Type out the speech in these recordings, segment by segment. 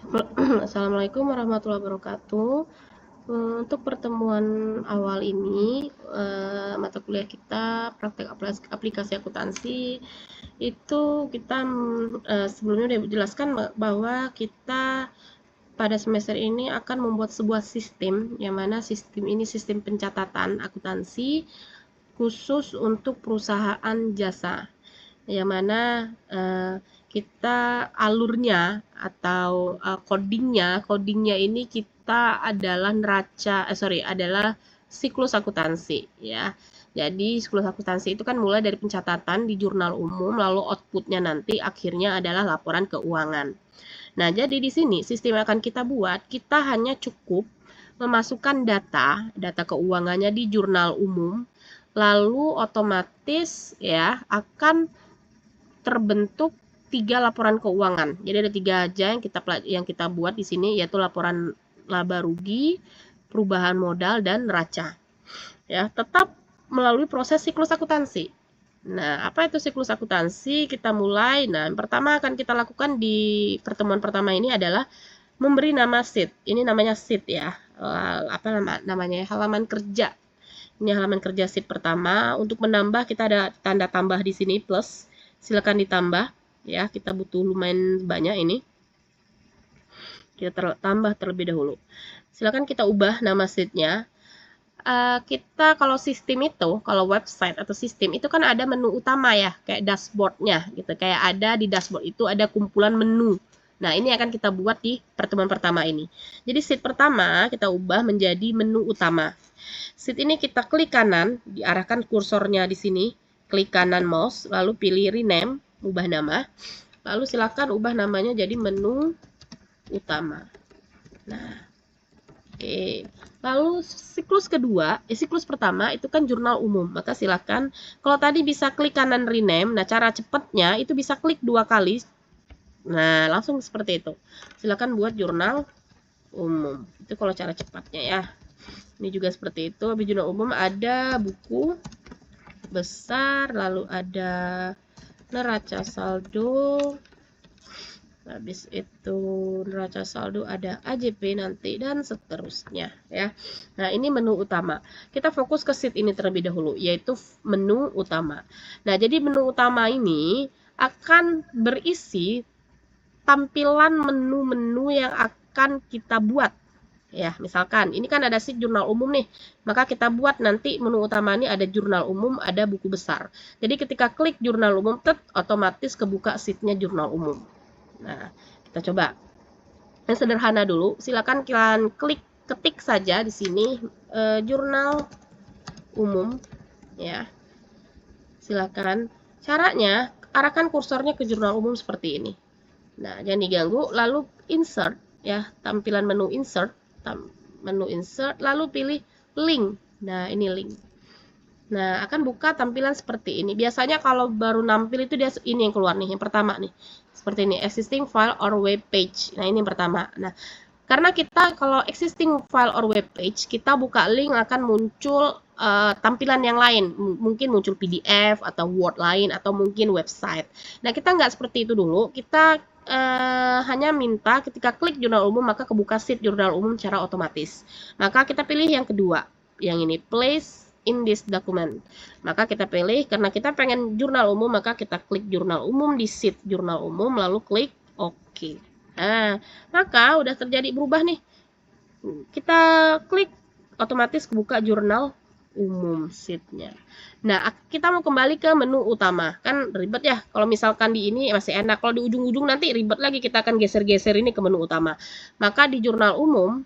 Assalamualaikum warahmatullahi wabarakatuh. Untuk pertemuan awal ini, mata kuliah kita praktek aplikasi akuntansi itu kita sebelumnya udah jelaskan bahwa kita pada semester ini akan membuat sebuah sistem yang mana sistem ini sistem pencatatan akuntansi khusus untuk perusahaan jasa yang mana kita alurnya atau codingnya ini kita adalah adalah siklus akuntansi ya. Jadi siklus akuntansi itu kan mulai dari pencatatan di jurnal umum, lalu outputnya nanti akhirnya adalah laporan keuangan. Nah, jadi di sini sistem yang akan kita buat, kita hanya cukup memasukkan data keuangannya di jurnal umum, lalu otomatis ya akan terbentuk 3 laporan keuangan. Jadi ada 3 aja yang kita buat di sini, yaitu laporan laba rugi, perubahan modal, dan neraca. Ya, tetap melalui proses siklus akuntansi. Nah, apa itu siklus akuntansi? Kita mulai. Nah, yang pertama akan kita lakukan di pertemuan pertama ini adalah memberi nama sheet. Ini namanya sheet ya. Apa namanya? Halaman kerja. Ini halaman kerja sheet pertama. Untuk menambah kita ada tanda tambah di sini plus. Silakan ditambah ya, kita butuh lumayan banyak ini. Kita tambah terlebih dahulu. Silakan kita ubah nama sheetnya. Kita kalau sistem itu, kalau website atau sistem itu kan ada menu utama ya, kayak dashboardnya gitu. Kayak ada di dashboard itu ada kumpulan menu. Nah, ini akan kita buat di pertemuan pertama ini. Jadi sheet pertama kita ubah menjadi menu utama. Sheet ini kita klik kanan, diarahkan kursornya di sini, klik kanan mouse, lalu pilih rename, ubah nama. Lalu silakan ubah namanya jadi menu utama. Nah, oke. Lalu siklus pertama itu kan jurnal umum. Maka silakan, kalau tadi bisa klik kanan rename, nah cara cepatnya itu bisa klik 2 kali. Nah, langsung seperti itu. Silakan buat jurnal umum. Itu kalau cara cepatnya ya. Ini juga seperti itu. Habis jurnal umum ada buku besar, lalu ada neraca saldo. Habis itu neraca saldo ada AJP nanti dan seterusnya ya. Nah, ini menu utama. Kita fokus ke sheet ini terlebih dahulu, yaitu menu utama. Nah, jadi menu utama ini akan berisi tampilan menu-menu yang akan kita buat. Ya, misalkan ini kan ada sheet jurnal umum nih. Maka kita buat nanti menu utama ini ada jurnal umum, ada buku besar. Jadi ketika klik jurnal umum, otomatis kebuka sheetnya jurnal umum. Nah, kita coba. Yang sederhana dulu, silakan kalian ketik saja di sini jurnal umum ya. Silakan. Caranya arahkan kursornya ke jurnal umum seperti ini. Nah, jangan diganggu, lalu insert ya, tampilan menu insert, lalu pilih link. Nah, ini link. Nah, akan buka tampilan seperti ini. Biasanya kalau baru nampil itu dia ini yang keluar nih, yang pertama nih. Seperti ini, existing file or web page. Nah, ini yang pertama. Nah, karena kita kalau existing file or web page, kita buka link akan muncul tampilan yang lain. Mungkin muncul PDF atau Word lain atau mungkin website. Nah, kita nggak seperti itu dulu. Kita hanya minta ketika klik jurnal umum maka kebuka sheet jurnal umum secara otomatis. Maka kita pilih yang kedua. Yang ini place in this document. Maka kita pilih, karena kita pengen jurnal umum, maka kita klik jurnal umum di sheet jurnal umum, lalu klik OK. Nah, maka udah terjadi berubah nih. Kita klik, otomatis kebuka jurnal umum sheetnya. Nah, kita mau kembali ke menu utama. Kan ribet ya, kalau misalkan di ini masih enak. Kalau di ujung-ujung nanti ribet lagi, kita akan geser-geser ini ke menu utama. Maka di jurnal umum,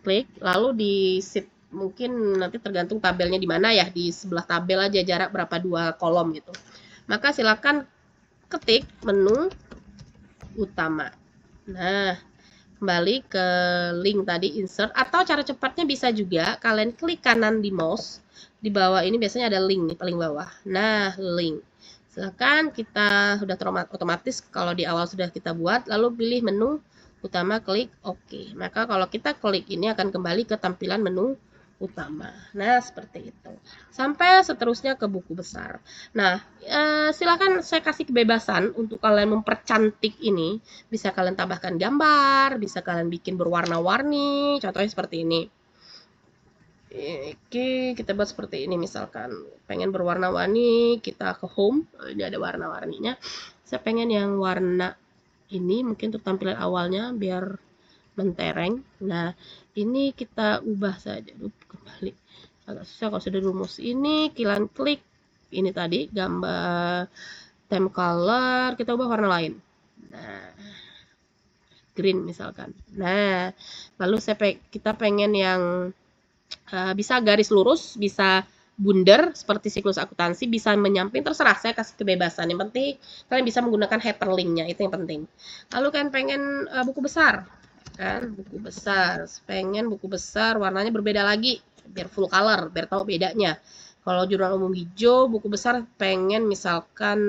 klik, lalu di sheet mungkin nanti tergantung tabelnya di mana ya, di sebelah tabel aja jarak berapa 2 kolom gitu. Maka silakan ketik menu utama. Nah, kembali ke link tadi insert, atau cara cepatnya bisa juga kalian klik kanan di mouse. Di bawah ini biasanya ada link nih paling bawah. Nah, link. Silakan, kita sudah otomatis kalau di awal sudah kita buat, lalu pilih menu utama, klik OK. Maka kalau kita klik ini akan kembali ke tampilan menu utama. Nah, seperti itu. Sampai seterusnya ke buku besar. Nah, silakan saya kasih kebebasan untuk kalian mempercantik ini. Bisa kalian tambahkan gambar, bisa kalian bikin berwarna-warni. Contohnya seperti ini. Oke, kita buat seperti ini misalkan. Pengen berwarna-warni, kita ke home. Ini ada warna-warninya. Saya pengen yang warna ini mungkin untuk tampilan awalnya biar mentereng. Nah, ini kita ubah saja. Kembali. Agak susah kalau sudah rumus ini. Kalian klik ini tadi gambar theme color, kita ubah warna lain. Nah, green misalkan. Nah, lalu kita pengen yang bisa garis lurus, bisa bundar seperti siklus akuntansi, bisa menyamping, terserah, saya kasih kebebasan. Yang penting kalian bisa menggunakan hyperlink-nya, itu yang penting. Lalu kalian pengen buku besar, kan? Buku besar, pengen buku besar warnanya berbeda lagi, biar full color, biar tahu bedanya. Kalau jurnal umum hijau, buku besar pengen misalkan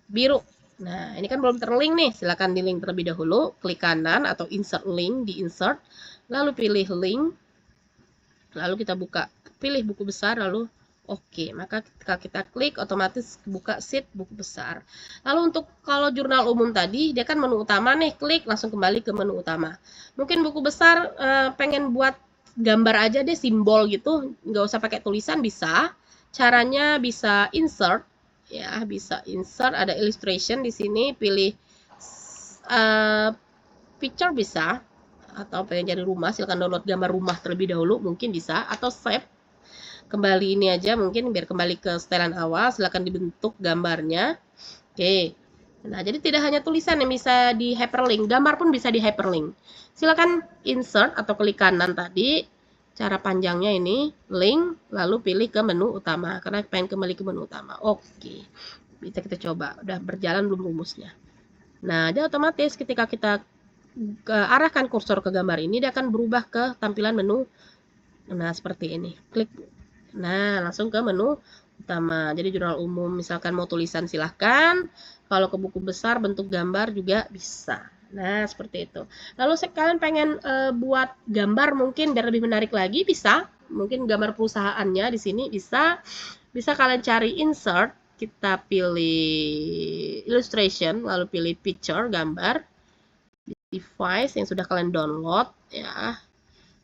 biru. Nah, ini kan belum terlink nih, silakan di link terlebih dahulu, klik kanan atau insert link, di insert, lalu pilih link, lalu kita buka, pilih buku besar, lalu oke, maka ketika kita klik otomatis buka sheet buku besar. Lalu untuk kalau jurnal umum tadi dia kan menu utama nih, klik langsung kembali ke menu utama. Mungkin buku besar pengen buat gambar aja deh, simbol gitu, nggak usah pakai tulisan, bisa. Caranya bisa insert ya, bisa insert, ada illustration di sini, pilih picture bisa, atau pengen cari rumah, silahkan download gambar rumah terlebih dahulu, mungkin bisa, atau save, kembali ini aja mungkin biar kembali ke setelan awal, silahkan dibentuk gambarnya. Oke, nah jadi tidak hanya tulisan yang bisa di hyperlink, gambar pun bisa di hyperlink. Silahkan insert atau klik kanan tadi, cara panjangnya ini, link, lalu pilih ke menu utama, karena pengen kembali ke menu utama. Oke, bisa kita coba, udah berjalan belum rumusnya. Nah, dia otomatis ketika kita arahkan kursor ke gambar ini, dia akan berubah ke tampilan menu. Nah, seperti ini. Klik. Nah, langsung ke menu utama. Jadi jurnal umum, misalkan mau tulisan silahkan. Kalau ke buku besar, bentuk gambar juga bisa. Nah, seperti itu. Lalu kalian pengen buat gambar mungkin biar lebih menarik lagi, bisa. Mungkin gambar perusahaannya di sini bisa. Bisa kalian cari insert, kita pilih illustration, lalu pilih picture, gambar. Device yang sudah kalian download ya.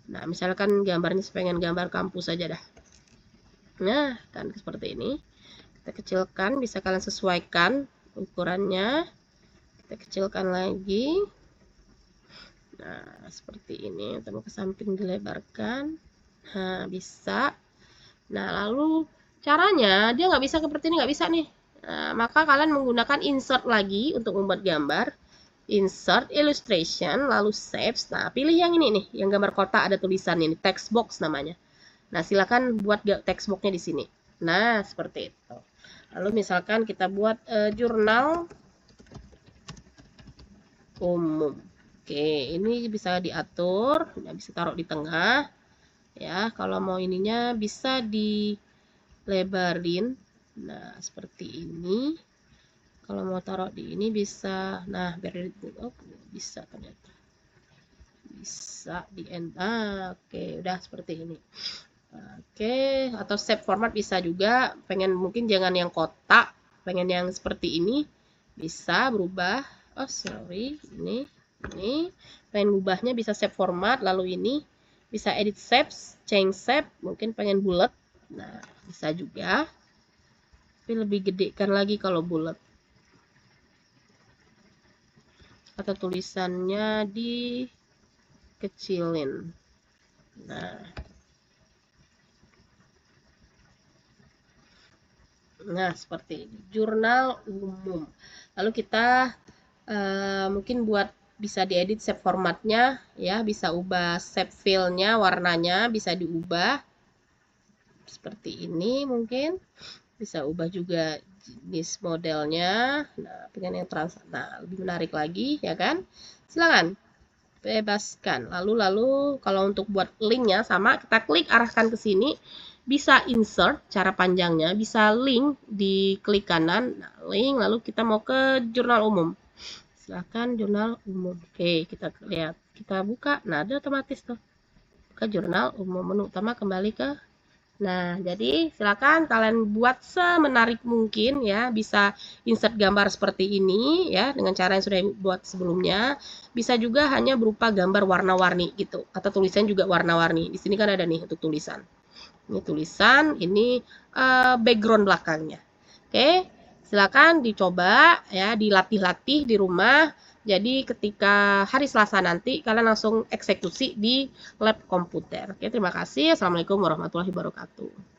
Nah, misalkan gambarnya pengen gambar kampus aja dah. Nah, kan seperti ini. Kita kecilkan, bisa kalian sesuaikan ukurannya. Kita kecilkan lagi. Nah, seperti ini. Kita mau ke samping dilebarkan. Nah, bisa. Nah, lalu caranya dia nggak bisa seperti ini, nggak bisa nih. Nah, maka kalian menggunakan insert lagi untuk membuat gambar. Insert, illustration, lalu saves. Nah, pilih yang ini nih, yang gambar kotak ada tulisannya, ini text box namanya. Nah, silakan buat text boxnya di sini. Nah, seperti itu. Lalu misalkan kita buat jurnal umum. Oke, ini bisa diatur, nah, bisa taruh di tengah. Ya, kalau mau ininya bisa dilebarin. Nah, seperti ini. Kalau mau taruh di ini bisa. Nah, biar bisa ternyata. Bisa di end. Oke, udah seperti ini. Oke, atau save format bisa juga. Pengen mungkin jangan yang kotak, pengen yang seperti ini. Bisa berubah. Oh, sorry. Ini. Pengen ubahnya bisa save format, lalu ini bisa edit shapes, change shape, mungkin pengen bulat. Nah, bisa juga. Tapi lebih gedekan lagi kalau bulat. Atau tulisannya dikecilin. Nah, seperti ini. Jurnal umum. Lalu kita mungkin buat bisa diedit shape formatnya, ya, bisa ubah shape fill-nya, warnanya bisa diubah. Seperti ini mungkin. Bisa ubah juga jenis modelnya. Nah, pengen yang nah, lebih menarik lagi, ya kan? Silakan bebaskan. Lalu kalau untuk buat linknya sama, kita klik arahkan ke sini. Bisa insert cara panjangnya, bisa link di klik kanan. Nah, link, lalu kita mau ke jurnal umum. Silakan jurnal umum. Oke, kita lihat, kita buka. Nah, ada otomatis tuh. Buka jurnal umum, menu utama kembali ke. Nah, jadi silakan kalian buat semenarik mungkin ya, bisa insert gambar seperti ini ya dengan cara yang sudah buat sebelumnya. Bisa juga hanya berupa gambar warna-warni gitu atau tulisan juga warna-warni. Di sini kan ada nih untuk tulisan. Ini tulisan, ini background belakangnya. Oke, silakan dicoba ya, dilatih-latih di rumah. Jadi ketika hari Selasa nanti kalian langsung eksekusi di lab komputer. Oke, terima kasih. Assalamualaikum warahmatullahi wabarakatuh.